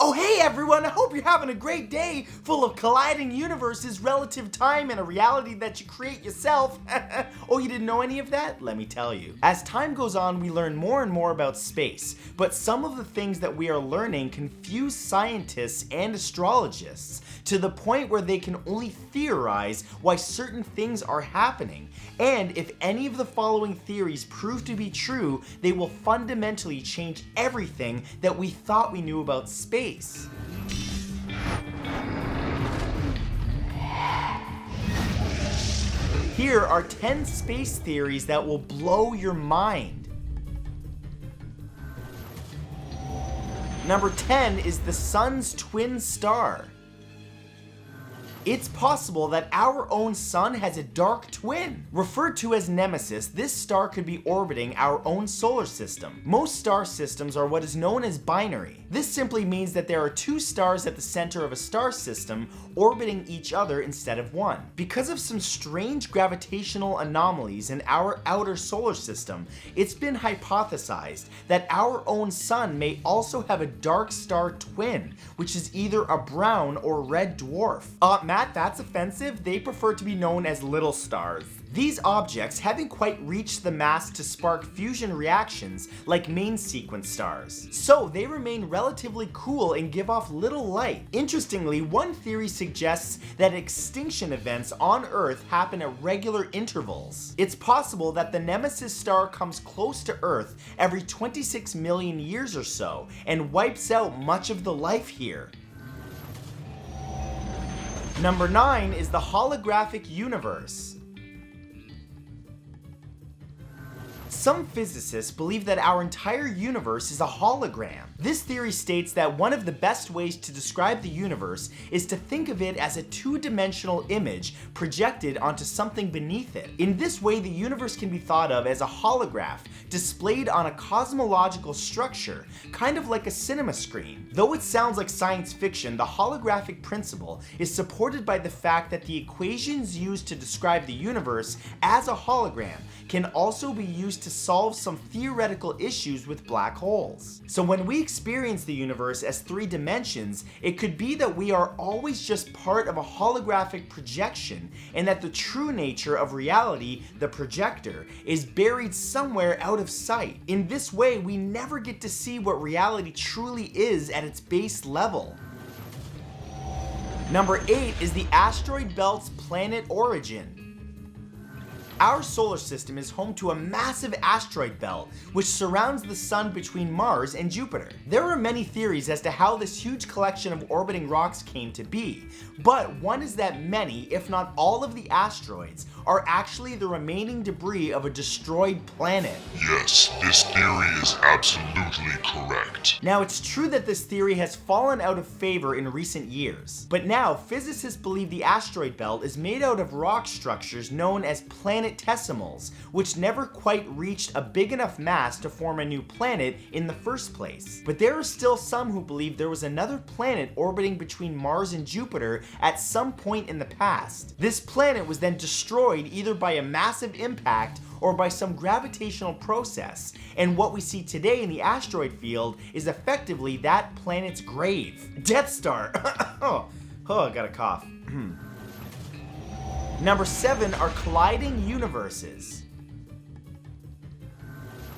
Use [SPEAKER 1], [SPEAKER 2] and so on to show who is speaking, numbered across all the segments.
[SPEAKER 1] Oh hey everyone, I hope you're having a great day full of colliding universes, relative time, and a reality that you create yourself. Oh, you didn't know any of that? Let me tell you. As time goes on, we learn more and more about space, but some of the things that we are learning confuse scientists and astrologists to the point where they can only theorize why certain things are happening. And if any of the following theories prove to be true, they will fundamentally change everything that we thought we knew about space. Here are 10 space theories that will blow your mind. Number 10 is the sun's twin star. It's possible that our own sun has a dark twin. Referred to as Nemesis, this star could be orbiting our own solar system. Most star systems are what is known as binary. This simply means that there are two stars at the center of a star system orbiting each other instead of one. Because of some strange gravitational anomalies in our outer solar system, it's been hypothesized that our own sun may also have a dark star twin, which is either a brown or red dwarf. Matt, that's offensive. They prefer to be known as little stars. These objects haven't quite reached the mass to spark fusion reactions like main sequence stars, so they remain relatively cool and give off little light. Interestingly, one theory suggests that extinction events on Earth happen at regular intervals. It's possible that the Nemesis star comes close to Earth every 26 million years or so and wipes out much of the life here. Number 9 is the Holographic Universe. Some physicists believe that our entire universe is a hologram. This theory states that one of the best ways to describe the universe is to think of it as a two-dimensional image projected onto something beneath it. In this way, the universe can be thought of as a holograph displayed on a cosmological structure, kind of like a cinema screen. Though it sounds like science fiction, the holographic principle is supported by the fact that the equations used to describe the universe as a hologram can also be used to solve some theoretical issues with black holes. So when we experience the universe as three dimensions, it could be that we are always just part of a holographic projection, and that the true nature of reality, the projector, is buried somewhere out of sight. In this way, we never get to see what reality truly is at its base level. Number 8 is the Asteroid Belt's planet origin. Our solar system is home to a massive asteroid belt, which surrounds the sun between Mars and Jupiter. There are many theories as to how this huge collection of orbiting rocks came to be, but one is that many, if not all of the asteroids, are actually the remaining debris of a destroyed planet.
[SPEAKER 2] Yes, this theory is absolutely correct.
[SPEAKER 1] Now, it's true that this theory has fallen out of favor in recent years, but now physicists believe the asteroid belt is made out of rock structures known as planetesimals, which never quite reached a big enough mass to form a new planet in the first place. But there are still some who believe there was another planet orbiting between Mars and Jupiter at some point in the past. This planet was then destroyed either by a massive impact or by some gravitational process, and what we see today in the asteroid field is effectively that planet's grave. Death Star! I got a cough. Number 7 are colliding universes.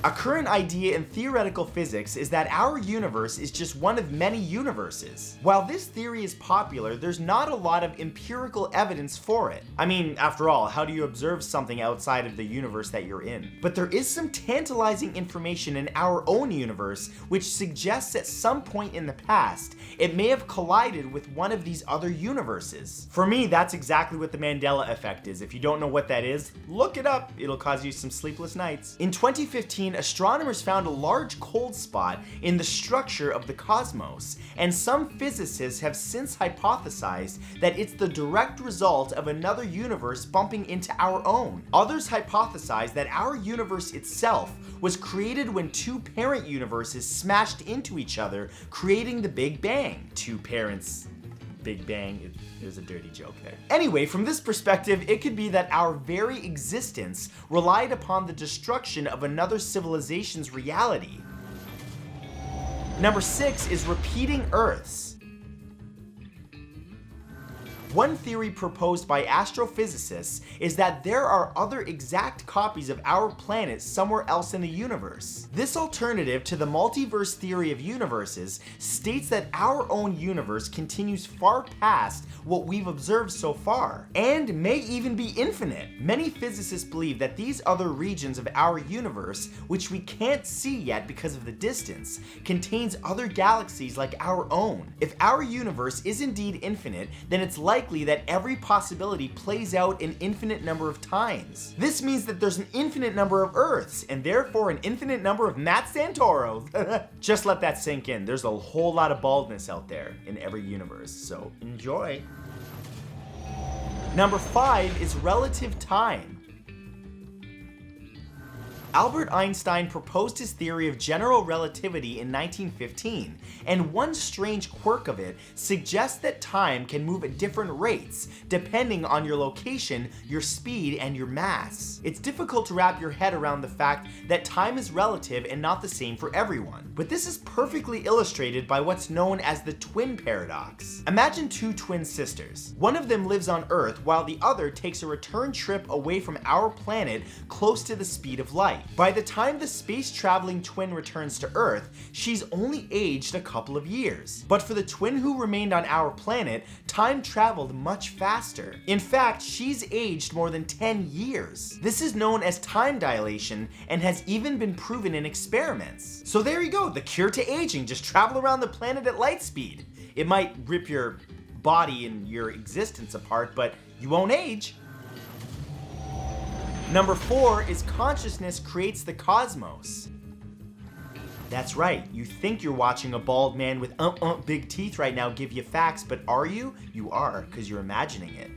[SPEAKER 1] A current idea in theoretical physics is that our universe is just one of many universes. While this theory is popular, there's not a lot of empirical evidence for it. I mean, after all, how do you observe something outside of the universe that you're in? But there is some tantalizing information in our own universe which suggests at some point in the past, it may have collided with one of these other universes. For me, that's exactly what the Mandela effect is. If you don't know what that is, look it up. It'll cause you some sleepless nights. In 2015, astronomers found a large cold spot in the structure of the cosmos, and some physicists have since hypothesized that it's the direct result of another universe bumping into our own. Others hypothesize that our universe itself was created when two parent universes smashed into each other, creating the Big Bang. Two parents, Big Bang, there's a dirty joke there. Anyway, from this perspective, it could be that our very existence relied upon the destruction of another civilization's reality. Number 6 is repeating Earths. One theory proposed by astrophysicists is that there are other exact copies of our planet somewhere else in the universe. This alternative to the multiverse theory of universes states that our own universe continues far past what we've observed so far, and may even be infinite. Many physicists believe that these other regions of our universe, which we can't see yet because of the distance, contains other galaxies like our own. If our universe is indeed infinite, then it's likely that every possibility plays out an infinite number of times. This means that there's an infinite number of Earths, and therefore an infinite number of Matt Santoros. Just let that sink in. There's a whole lot of baldness out there in every universe, so enjoy. Number 5 is relative time. Albert Einstein proposed his theory of general relativity in 1915, and one strange quirk of it suggests that time can move at different rates depending on your location, your speed, and your mass. It's difficult to wrap your head around the fact that time is relative and not the same for everyone, but this is perfectly illustrated by what's known as the twin paradox. Imagine two twin sisters. One of them lives on Earth while the other takes a return trip away from our planet close to the speed of light. By the time the space-traveling twin returns to Earth, she's only aged a couple of years. But for the twin who remained on our planet, time traveled much faster. In fact, she's aged more than 10 years. This is known as time dilation and has even been proven in experiments. So there you go, the cure to aging, just travel around the planet at light speed. It might rip your body and your existence apart, but you won't age. Number 4 is consciousness creates the cosmos. That's right, you think you're watching a bald man with big teeth right now give you facts, but are you? You are, because you're imagining it.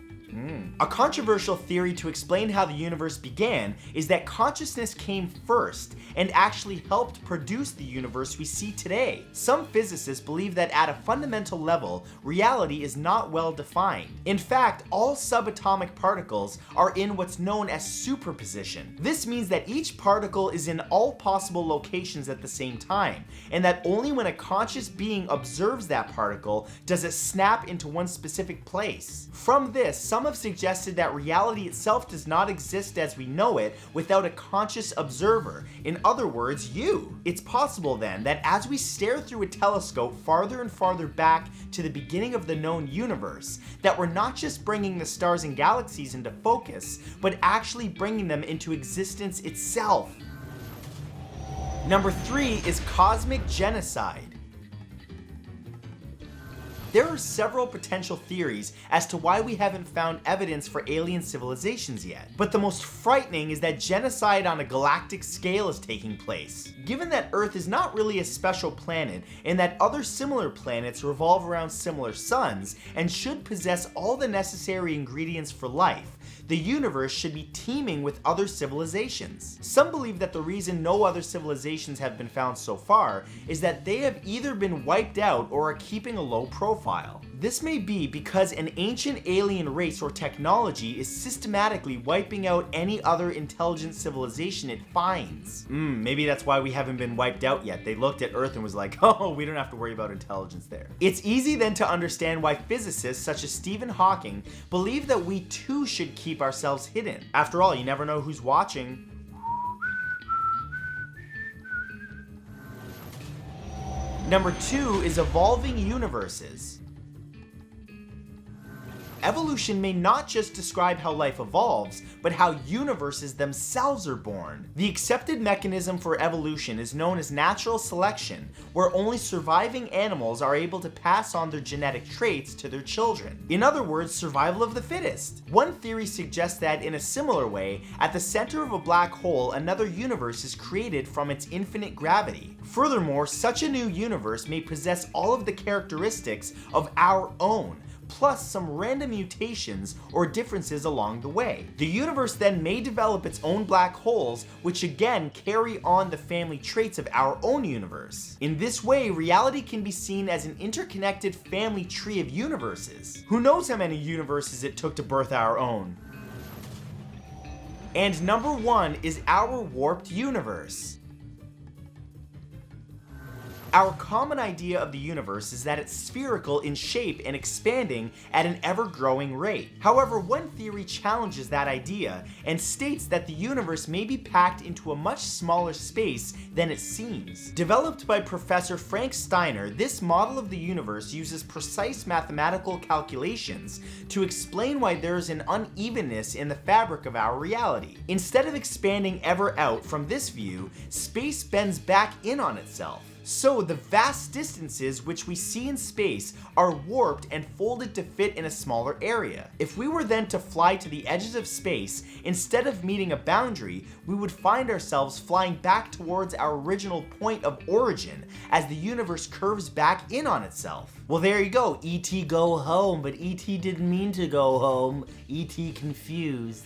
[SPEAKER 1] A controversial theory to explain how the universe began is that consciousness came first and actually helped produce the universe we see today. Some physicists believe that at a fundamental level, reality is not well defined. In fact, all subatomic particles are in what's known as superposition. This means that each particle is in all possible locations at the same time, and that only when a conscious being observes that particle does it snap into one specific place. From this, some have suggested that reality itself does not exist as we know it without a conscious observer. In other words, you. It's possible then that as we stare through a telescope farther and farther back to the beginning of the known universe, that we're not just bringing the stars and galaxies into focus, but actually bringing them into existence itself. Number 3 is cosmic genocide. There are several potential theories as to why we haven't found evidence for alien civilizations yet, but the most frightening is that genocide on a galactic scale is taking place. Given that Earth is not really a special planet and that other similar planets revolve around similar suns and should possess all the necessary ingredients for life, the universe should be teeming with other civilizations. Some believe that the reason no other civilizations have been found so far is that they have either been wiped out or are keeping a low profile. This may be because an ancient alien race or technology is systematically wiping out any other intelligent civilization it finds. Maybe that's why we haven't been wiped out yet. They looked at Earth and was like, oh, we don't have to worry about intelligence there. It's easy then to understand why physicists such as Stephen Hawking believe that we too should keep ourselves hidden. After all, you never know who's watching. Number 2 is evolving universes. Evolution may not just describe how life evolves, but how universes themselves are born. The accepted mechanism for evolution is known as natural selection, where only surviving animals are able to pass on their genetic traits to their children. In other words, survival of the fittest. One theory suggests that in a similar way, at the center of a black hole, another universe is created from its infinite gravity. Furthermore, such a new universe may possess all of the characteristics of our own, plus some random mutations or differences along the way. The universe then may develop its own black holes, which again carry on the family traits of our own universe. In this way, reality can be seen as an interconnected family tree of universes. Who knows how many universes it took to birth our own? And number 1 is our warped universe. Our common idea of the universe is that it's spherical in shape and expanding at an ever-growing rate. However, one theory challenges that idea and states that the universe may be packed into a much smaller space than it seems. Developed by Professor Frank Steiner, this model of the universe uses precise mathematical calculations to explain why there is an unevenness in the fabric of our reality. Instead of expanding ever out from this view, space bends back in on itself. So the vast distances which we see in space are warped and folded to fit in a smaller area. If we were then to fly to the edges of space, instead of meeting a boundary, we would find ourselves flying back towards our original point of origin as the universe curves back in on itself. Well, there you go, E.T. go home, but E.T. didn't mean to go home. E.T. confused.